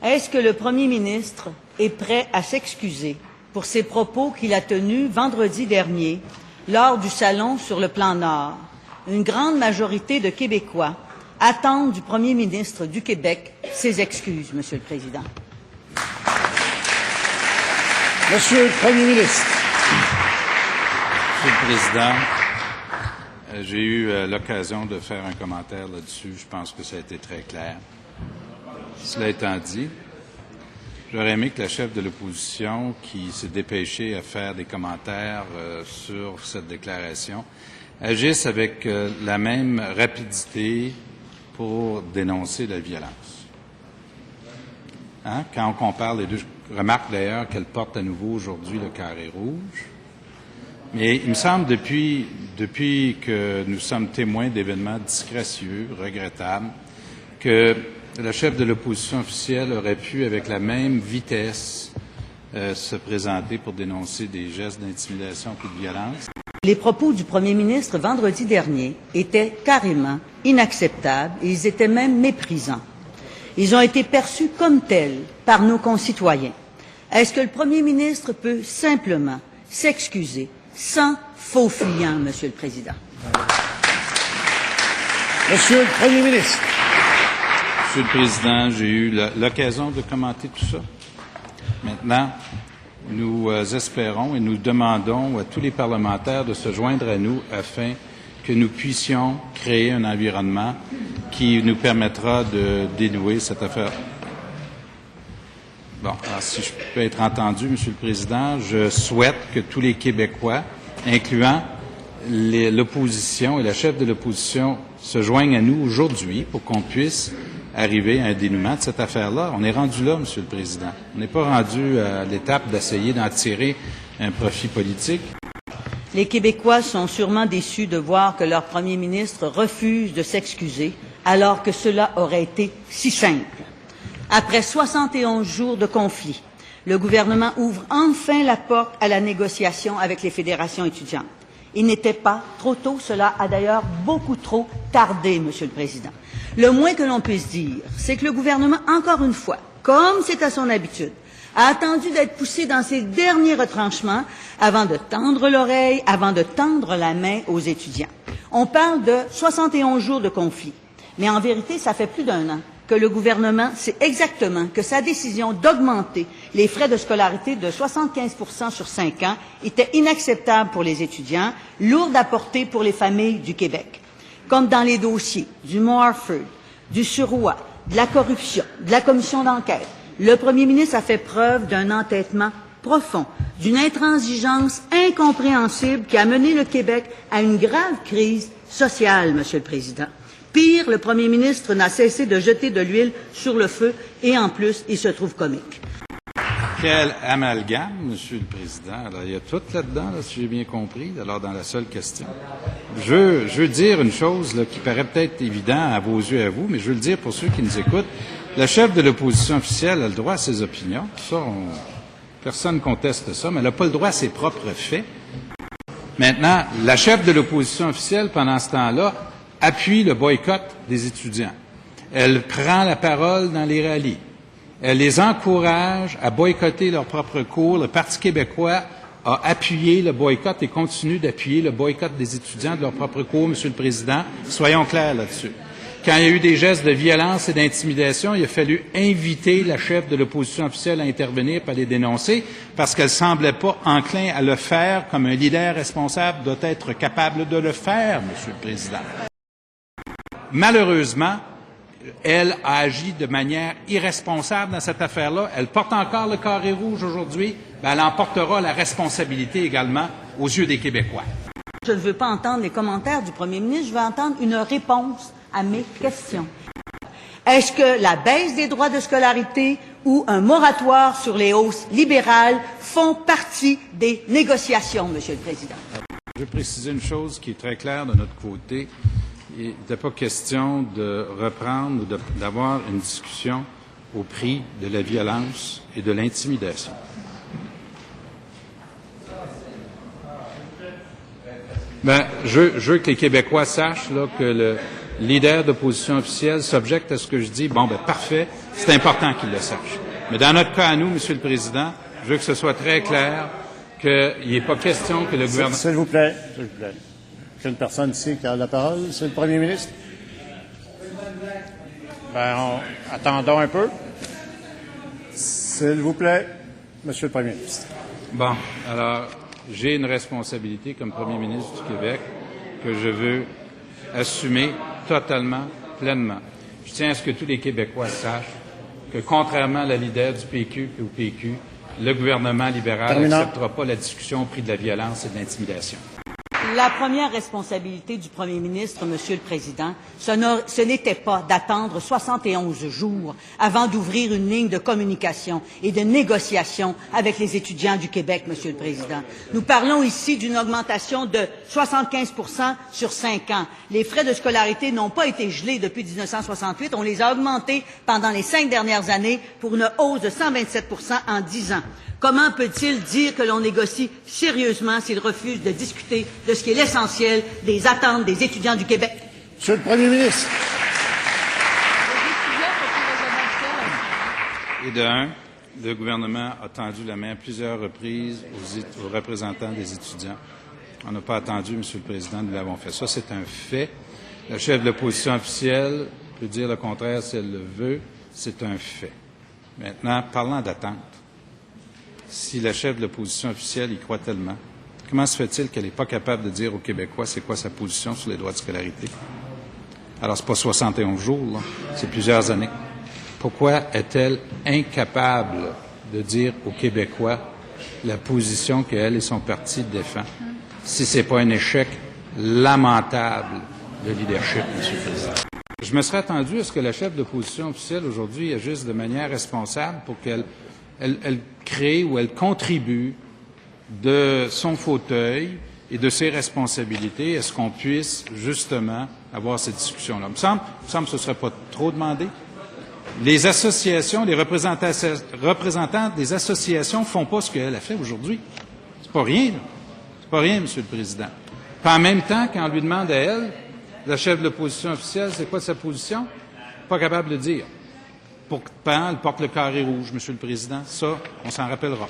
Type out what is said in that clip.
Est-ce que le Premier ministre est prêt à s'excuser pour ses propos qu'il a tenus vendredi dernier lors du Salon sur le plan Nord? Une grande majorité de Québécois attendent du Premier ministre du Québec ses excuses, Monsieur le Président. Monsieur le Premier ministre. Monsieur le Président, j'ai eu l'occasion de faire un commentaire là-dessus. Je pense que ça a été très clair. Cela étant dit, j'aurais aimé que la chef de l'opposition, qui s'est dépêchée à faire des commentaires sur cette déclaration, agisse avec la même rapidité pour dénoncer la violence. Hein? Quand on compare les deux, je remarque d'ailleurs qu'elle porte à nouveau aujourd'hui le carré rouge. Mais il me semble, depuis que nous sommes témoins d'événements disgracieux, regrettables, que la chef de l'opposition officielle aurait pu, avec la même vitesse, se présenter pour dénoncer des gestes d'intimidation et de violence. Les propos du Premier ministre vendredi dernier étaient carrément inacceptables et ils étaient même méprisants. Ils ont été perçus comme tels par nos concitoyens. Est-ce que le Premier ministre peut simplement s'excuser sans faux fuyant, Monsieur le Président? Monsieur le Premier ministre. Monsieur le Président, j'ai eu l'occasion de commenter tout ça. Maintenant, nous espérons et nous demandons à tous les parlementaires de se joindre à nous afin que nous puissions créer un environnement qui nous permettra de dénouer cette affaire. Bon, alors si je peux être entendu, Monsieur le Président, je souhaite que tous les Québécois, incluant l'opposition et la chef de l'opposition, se joignent à nous aujourd'hui pour qu'on puisse arriver à un dénouement de cette affaire-là. On est rendu là, Monsieur le Président. On n'est pas rendu à l'étape d'essayer d'en tirer un profit politique. Les Québécois sont sûrement déçus de voir que leur Premier ministre refuse de s'excuser, alors que cela aurait été si simple. Après 71 jours de conflit, le gouvernement ouvre enfin la porte à la négociation avec les fédérations étudiantes. Il n'était pas trop tôt, cela a d'ailleurs beaucoup trop tardé, Monsieur le Président. Le moins que l'on puisse dire, c'est que le gouvernement, encore une fois, comme c'est à son habitude, a attendu d'être poussé dans ses derniers retranchements avant de tendre l'oreille, avant de tendre la main aux étudiants. On parle de 71 jours de conflit, mais en vérité, ça fait plus d'1 an que le gouvernement sait exactement que sa décision d'augmenter les frais de scolarité de 75% sur 5 ans était inacceptable pour les étudiants, lourde à porter pour les familles du Québec. Comme dans les dossiers du Morford, du Surroi, de la corruption, de la commission d'enquête, le Premier ministre a fait preuve d'un entêtement profond, d'une intransigeance incompréhensible qui a mené le Québec à une grave crise sociale, Monsieur le Président. Pire, le Premier ministre n'a cessé de jeter de l'huile sur le feu et en plus, il se trouve comique. Quel amalgame, Monsieur le Président. Alors, il y a tout là-dedans, là, si j'ai bien compris, alors dans la seule question. Je veux dire une chose là, qui paraît peut-être évident à vos yeux et à vous, mais je veux le dire pour ceux qui nous écoutent. La chef de l'opposition officielle a le droit à ses opinions. Ça, personne ne conteste ça, mais elle n'a pas le droit à ses propres faits. Maintenant, la chef de l'opposition officielle, pendant ce temps-là, appuie le boycott des étudiants. Elle prend la parole dans les rallyes. Elle les encourage à boycotter leurs propres cours. Le Parti québécois a appuyé le boycott et continue d'appuyer le boycott des étudiants de leurs propres cours, Monsieur le Président. Soyons clairs là-dessus. Quand il y a eu des gestes de violence et d'intimidation, il a fallu inviter la chef de l'opposition officielle à intervenir pour les dénoncer parce qu'elle ne semblait pas enclin à le faire comme un leader responsable doit être capable de le faire, Monsieur le Président. Malheureusement, elle a agi de manière irresponsable dans cette affaire-là. Elle porte encore le carré rouge aujourd'hui. Elle en portera la responsabilité également aux yeux des Québécois. Je ne veux pas entendre les commentaires du Premier ministre, je veux entendre une réponse à mes questions. Est-ce que la baisse des droits de scolarité ou un moratoire sur les hausses libérales font partie des négociations, Monsieur le Président? Je veux préciser une chose qui est très claire de notre côté. Il n'était pas question de reprendre ou d'avoir une discussion au prix de la violence et de l'intimidation. Je veux que les Québécois sachent là, que leader d'opposition officielle s'objecte à ce que je dis, bon, ben parfait, c'est important qu'il le sache. Mais dans notre cas à nous, Monsieur le Président, je veux que ce soit très clair qu'il n'y ait pas question que le gouvernement... S'il vous plaît, s'il vous plaît. J'ai une personne ici qui a la parole. C'est le Premier ministre. Attendons un peu. S'il vous plaît, Monsieur le Premier ministre. Bon, alors, j'ai une responsabilité comme Premier ministre du Québec que je veux assumer totalement, pleinement. Je tiens à ce que tous les Québécois sachent que, contrairement à la leader du PQ et au PQ, le gouvernement libéral n'acceptera pas la discussion au prix de la violence et de l'intimidation. La première responsabilité du premier ministre, Monsieur le Président, ce n'était pas d'attendre 71 jours avant d'ouvrir une ligne de communication et de négociation avec les étudiants du Québec, Monsieur le Président. Nous parlons ici d'une augmentation de 75 sur 5 ans. Les frais de scolarité n'ont pas été gelés depuis 1968. On les a augmentés pendant les 5 dernières années pour une hausse de 127 en 10 ans. Comment peut-il dire que l'on négocie sérieusement s'il refuse de discuter de ce qui est l'essentiel des attentes des étudiants du Québec? Monsieur le Premier ministre. Et de un, le gouvernement a tendu la main à plusieurs reprises aux représentants des étudiants. On n'a pas attendu, Monsieur le Président, nous l'avons fait. Ça, c'est un fait. La chef de l'opposition officielle peut dire le contraire si elle le veut. C'est un fait. Maintenant, parlant d'attente. Si la chef de l'opposition officielle y croit tellement, comment se fait-il qu'elle n'est pas capable de dire aux Québécois c'est quoi sa position sur les droits de scolarité? Alors, c'est pas 71 jours, là, c'est plusieurs années. Pourquoi est-elle incapable de dire aux Québécois la position qu'elle et son parti défendent, si c'est pas un échec lamentable de leadership, M. le Président? Je me serais attendu à ce que la chef de l'opposition officielle aujourd'hui agisse de manière responsable pour qu'elle crée ou elle contribue de son fauteuil et de ses responsabilités à ce qu'on puisse justement avoir cette discussion-là. Il me semble que ce ne serait pas trop demandé. Les associations, les représentants des associations font pas ce qu'elle a fait aujourd'hui. C'est pas rien, là. C'est pas rien, Monsieur le Président. Puis en même temps, quand on lui demande à elle, la chef de l'opposition officielle, c'est quoi sa position? Pas capable de dire. Pourtant, elle porte le carré rouge, Monsieur le Président. Ça, on s'en rappellera.